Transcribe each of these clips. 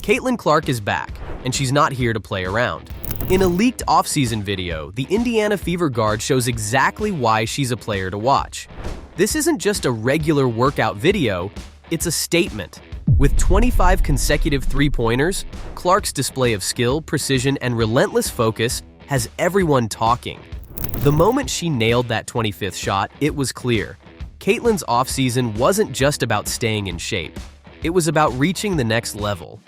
Caitlin Clark is back, and she's not here to play around. In a leaked off-season video, the Indiana Fever guard shows exactly why she's a player to watch. This isn't just a regular workout video, it's a statement. With 25 consecutive three-pointers, Clark's display of skill, precision, and relentless focus has everyone talking. The moment she nailed that 25th shot, it was clear. Caitlin's off-season wasn't just about staying in shape. It was about reaching the next level.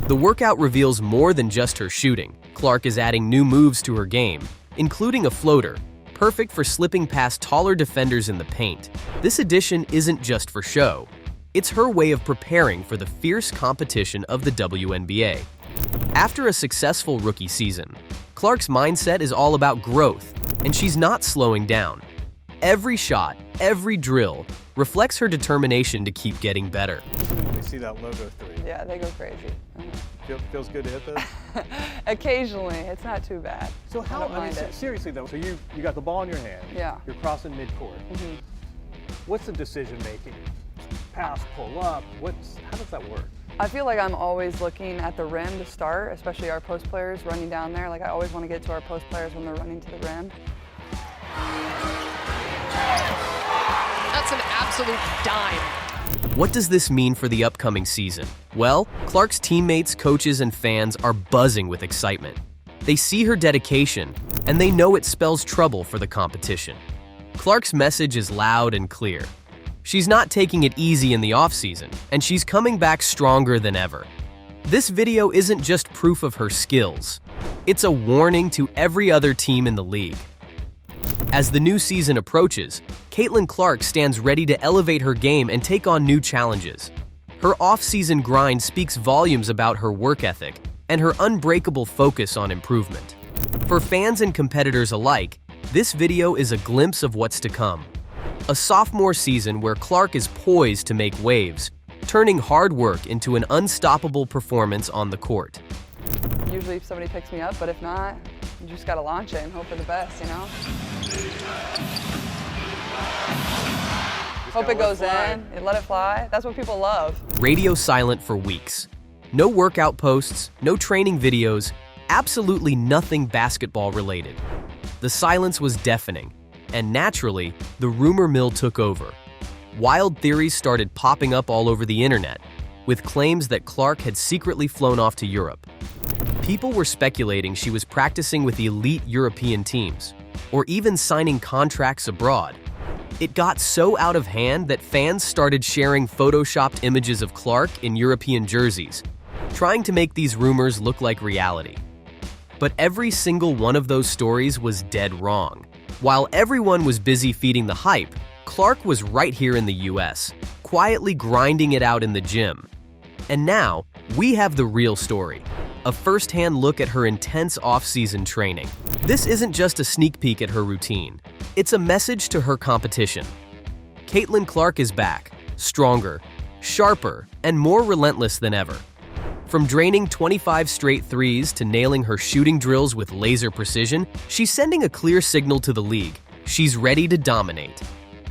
The workout reveals more than just her shooting. Clark is adding new moves to her game, including a floater, perfect for slipping past taller defenders in the paint. This addition isn't just for show. It's her way of preparing for the fierce competition of the WNBA. After a successful rookie season, Clark's mindset is all about growth, and she's not slowing down. Every shot, every drill, reflects her determination to keep getting better. We see that logo 3. Yeah, they go crazy. Feels good to hit this? Occasionally, it's not too bad. So how, I mean, seriously though, so you got the ball in your hand. Yeah. You're crossing midcourt. What's the decision making? Pass, pull up, how does that work? I feel like I'm always looking at the rim to start, especially our post players running down there. Like I always want to get to our post players when they're running to the rim. That's an absolute dime. What does this mean for the upcoming season? Well, Clark's teammates, coaches, and fans are buzzing with excitement. They see her dedication, and they know it spells trouble for the competition. Clark's message is loud and clear. She's not taking it easy in the offseason, and she's coming back stronger than ever. This video isn't just proof of her skills. It's a warning to every other team in the league. As the new season approaches, Caitlin Clark stands ready to elevate her game and take on new challenges. Her off-season grind speaks volumes about her work ethic and her unbreakable focus on improvement. For fans and competitors alike, this video is a glimpse of what's to come. A sophomore season where Clark is poised to make waves, turning hard work into an unstoppable performance on the court. Usually somebody picks me up, but if not, you just gotta launch it and hope for the best, you know? Hope it goes in and let it fly. That's what people love. Radio silent for weeks. No workout posts, no training videos, absolutely nothing basketball related. The silence was deafening, and naturally, the rumor mill took over. Wild theories started popping up all over the internet, with claims that Clark had secretly flown off to Europe. People were speculating she was practicing with elite European teams, or even signing contracts abroad. It got so out of hand that fans started sharing photoshopped images of Clark in European jerseys, trying to make these rumors look like reality. But every single one of those stories was dead wrong. While everyone was busy feeding the hype, Clark was right here in the US, quietly grinding it out in the gym. And now, we have the real story. A first-hand look at her intense off-season training. This isn't just a sneak peek at her routine. It's a message to her competition. Caitlin Clark is back, stronger, sharper, and more relentless than ever. From draining 25 straight threes to nailing her shooting drills with laser precision, she's sending a clear signal to the league. She's ready to dominate.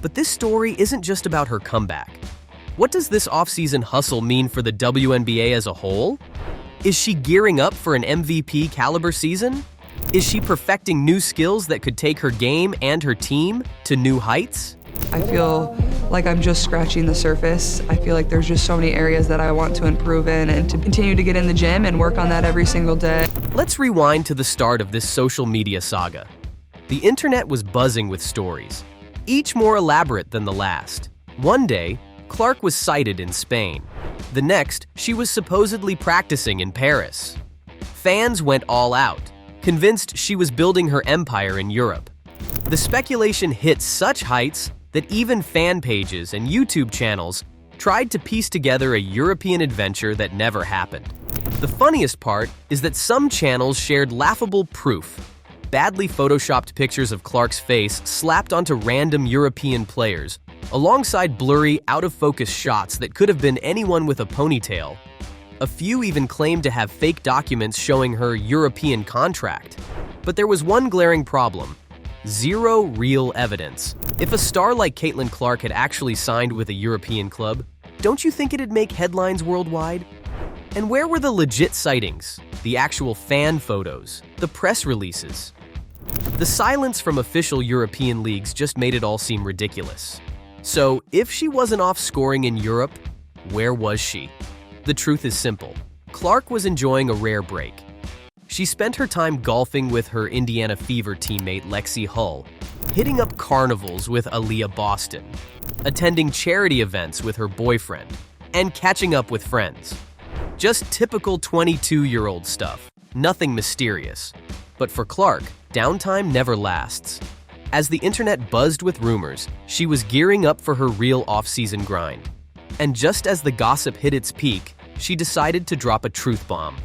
But this story isn't just about her comeback. What does this off-season hustle mean for the WNBA as a whole? Is she gearing up for an MVP caliber season? Is she perfecting new skills that could take her game and her team to new heights? I feel like I'm just scratching the surface. I feel like there's just so many areas that I want to improve in and to continue to get in the gym and work on that every single day. Let's rewind to the start of this social media saga. The internet was buzzing with stories, each more elaborate than the last. One day, Clark was sighted in Spain. The next, she was supposedly practicing in Paris. Fans went all out, convinced she was building her empire in Europe. The speculation hit such heights that even fan pages and YouTube channels tried to piece together a European adventure that never happened. The funniest part is that some channels shared laughable proof. badly photoshopped pictures of Clark's face slapped onto random European players, alongside blurry, out-of-focus shots that could have been anyone with a ponytail. A few even claimed to have fake documents showing her European contract. But there was one glaring problem: zero real evidence. If a star like Caitlin Clark had actually signed with a European club, don't you think it'd make headlines worldwide? And where were the legit sightings? The actual fan photos? The press releases? The silence from official European leagues just made it all seem ridiculous. So, if she wasn't off scoring in Europe, where was she? The truth is simple. Clark was enjoying a rare break. She spent her time golfing with her Indiana Fever teammate Lexi Hull, hitting up carnivals with Aaliyah Boston, attending charity events with her boyfriend, and catching up with friends. Just typical 22-year-old stuff, nothing mysterious. But for Clark, downtime never lasts. As the internet buzzed with rumors, she was gearing up for her real off-season grind. And just as the gossip hit its peak, she decided to drop a truth bomb.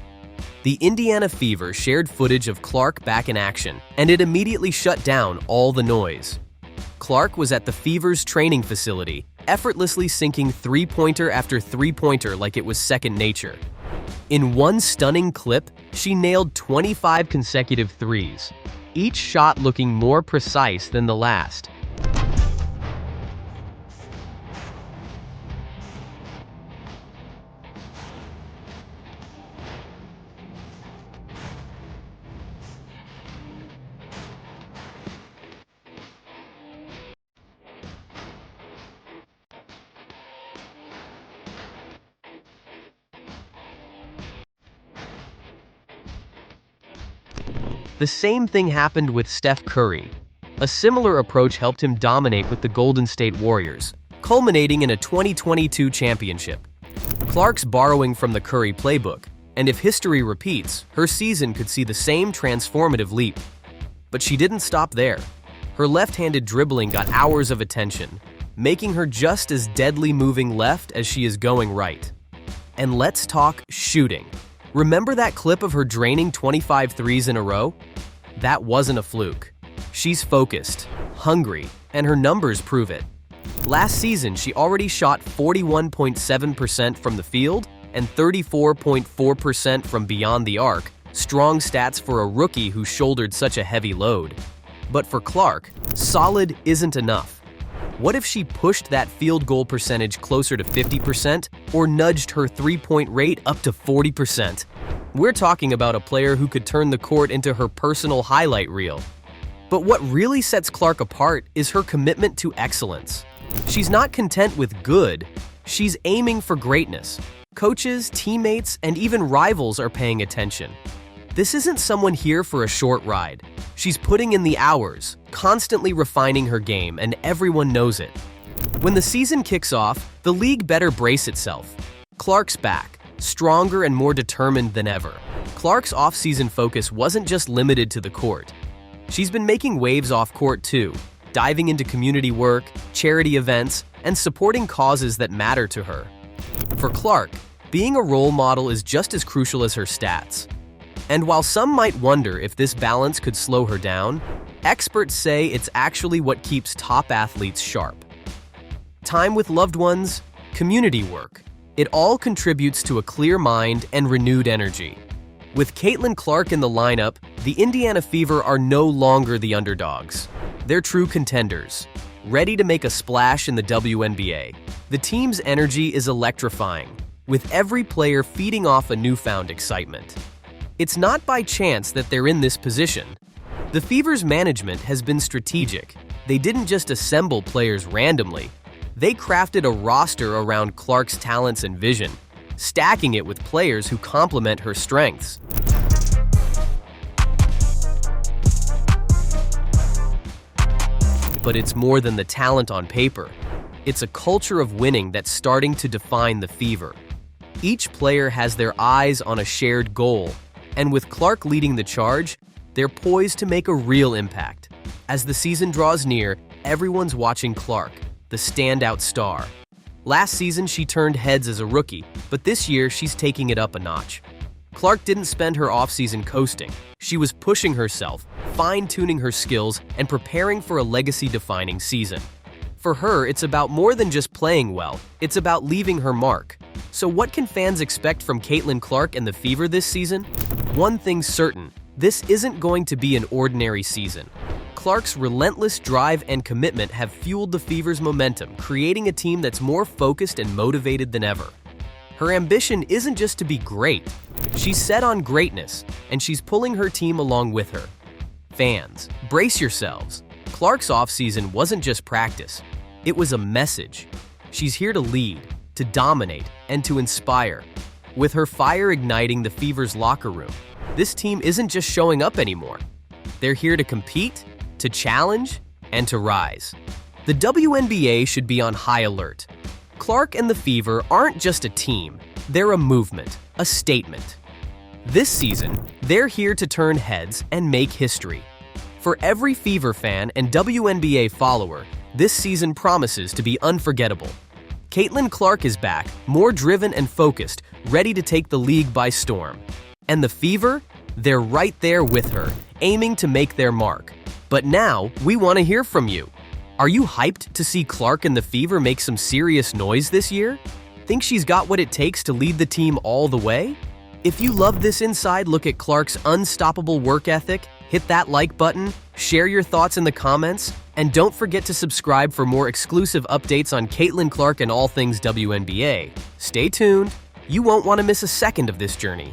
The Indiana Fever shared footage of Clark back in action, and it immediately shut down all the noise. Clark was at the Fever's training facility, effortlessly sinking three-pointer after three-pointer like it was second nature. In one stunning clip, she nailed 25 consecutive threes, each shot looking more precise than the last. The same thing happened with Steph Curry. A similar approach helped him dominate with the Golden State Warriors, culminating in a 2022 championship. Clark's borrowing from the Curry playbook, and if history repeats, her season could see the same transformative leap. But she didn't stop there. Her left-handed dribbling got hours of attention, making her just as deadly moving left as she is going right. And let's talk shooting. Remember that clip of her draining 25 threes in a row? That wasn't a fluke. She's focused, hungry, and her numbers prove it. Last season, she already shot 41.7% from the field and 34.4% from beyond the arc, strong stats for a rookie who shouldered such a heavy load. But for Clark, solid isn't enough. What if she pushed that field goal percentage closer to 50% or nudged her three-point rate up to 40%? We're talking about a player who could turn the court into her personal highlight reel. But what really sets Clark apart is her commitment to excellence. She's not content with good, she's aiming for greatness. Coaches, teammates, and even rivals are paying attention. This isn't someone here for a short ride. She's putting in the hours, constantly refining her game, and everyone knows it. When the season kicks off, the league better brace itself. Clark's back, stronger and more determined than ever. Clark's off-season focus wasn't just limited to the court. She's been making waves off-court too, diving into community work, charity events, and supporting causes that matter to her. For Clark, being a role model is just as crucial as her stats. And while some might wonder if this balance could slow her down, experts say it's actually what keeps top athletes sharp. Time with loved ones, community work, it all contributes to a clear mind and renewed energy. With Caitlin Clark in the lineup, the Indiana Fever are no longer the underdogs. They're true contenders, ready to make a splash in the WNBA. The team's energy is electrifying, with every player feeding off a newfound excitement. It's not by chance that they're in this position. The Fever's management has been strategic. They didn't just assemble players randomly. They crafted a roster around Clark's talents and vision, stacking it with players who complement her strengths. But it's more than the talent on paper. It's a culture of winning that's starting to define the Fever. Each player has their eyes on a shared goal, and with Clark leading the charge, they're poised to make a real impact. As the season draws near, everyone's watching Clark, the standout star. Last season, she turned heads as a rookie, but this year, she's taking it up a notch. Clark didn't spend her offseason coasting. She was pushing herself, fine-tuning her skills, and preparing for a legacy-defining season. For her, it's about more than just playing well, it's about leaving her mark. So what can fans expect from Caitlin Clark and the Fever this season? One thing's certain, this isn't going to be an ordinary season. Clark's relentless drive and commitment have fueled the Fever's momentum, creating a team that's more focused and motivated than ever. Her ambition isn't just to be great. She's set on greatness, and she's pulling her team along with her. Fans, brace yourselves. Clark's offseason wasn't just practice. It was a message. She's here to lead, to dominate, and to inspire. With her fire igniting the Fever's locker room, this team isn't just showing up anymore. They're here to compete, to challenge, and to rise. The WNBA should be on high alert. Clark and the Fever aren't just a team, they're a movement, a statement. This season, they're here to turn heads and make history. For every Fever fan and WNBA follower, this season promises to be unforgettable. Caitlin Clark is back, more driven and focused, ready to take the league by storm. And the Fever? They're right there with her, aiming to make their mark. But now, we want to hear from you. Are you hyped to see Clark and the Fever make some serious noise this year? Think she's got what it takes to lead the team all the way? If you love this inside look at Clark's unstoppable work ethic, hit that like button, share your thoughts in the comments, and don't forget to subscribe for more exclusive updates on Caitlin Clark and all things WNBA. Stay tuned. You won't want to miss a second of this journey.